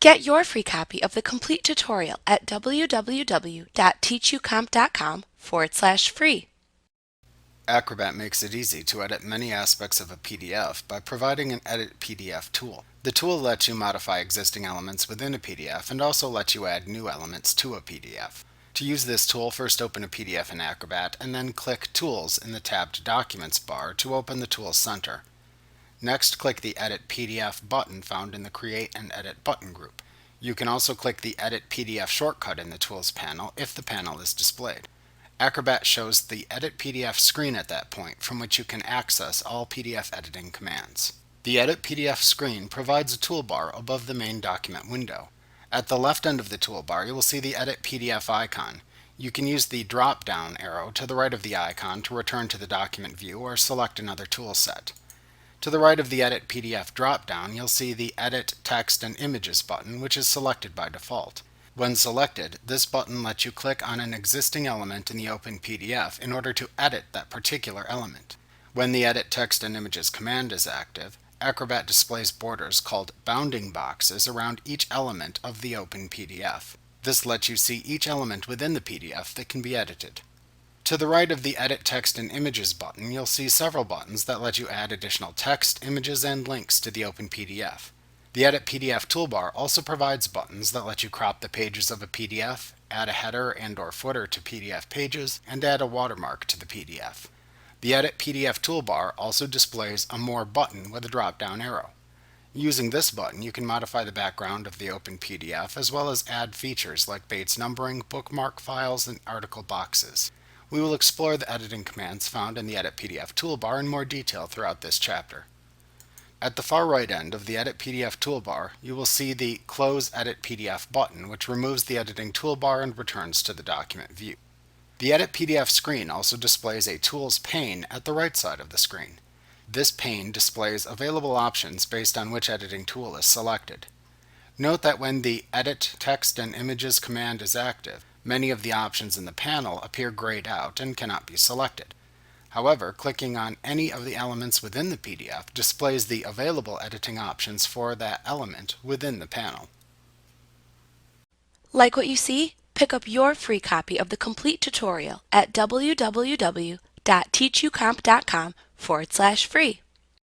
Get your free copy of the complete tutorial at www.teachucomp.com/free. Acrobat makes it easy to edit many aspects of a PDF by providing an Edit PDF tool. The tool lets you modify existing elements within a PDF and also lets you add new elements to a PDF. To use this tool, first open a PDF in Acrobat and then click Tools in the tabbed Documents bar to open the Tools Center. Next, click the Edit PDF button found in the Create and Edit button group. You can also click the Edit PDF shortcut in the Tools panel if the panel is displayed. Acrobat shows the Edit PDF screen at that point, from which you can access all PDF editing commands. The Edit PDF screen provides a toolbar above the main document window. At the left end of the toolbar, you will see the Edit PDF icon. You can use the drop-down arrow to the right of the icon to return to the document view or select another tool set. To the right of the Edit PDF drop-down, you'll see the Edit Text and Images button, which is selected by default. When selected, this button lets you click on an existing element in the open PDF in order to edit that particular element. When the Edit Text and Images command is active, Acrobat displays borders called bounding boxes around each element of the open PDF. This lets you see each element within the PDF that can be edited. To the right of the Edit Text and Images button, you'll see several buttons that let you add additional text, images, and links to the open PDF. The Edit PDF Toolbar also provides buttons that let you crop the pages of a PDF, add a header and/or footer to PDF pages, and add a watermark to the PDF. The Edit PDF Toolbar also displays a More button with a drop-down arrow. Using this button, you can modify the background of the open PDF as well as add features like Bates numbering, bookmark files, and article boxes. We will explore the editing commands found in the Edit PDF Toolbar in more detail throughout this chapter. At the far right end of the Edit PDF Toolbar, you will see the Close Edit PDF button, which removes the editing toolbar and returns to the document view. The Edit PDF screen also displays a Tools pane at the right side of the screen. This pane displays available options based on which editing tool is selected. Note that when the Edit Text and Images command is active, many of the options in the panel appear grayed out and cannot be selected. However, clicking on any of the elements within the PDF displays the available editing options for that element within the panel. Like what you see? Pick up your free copy of the complete tutorial at www.teachucomp.com/free.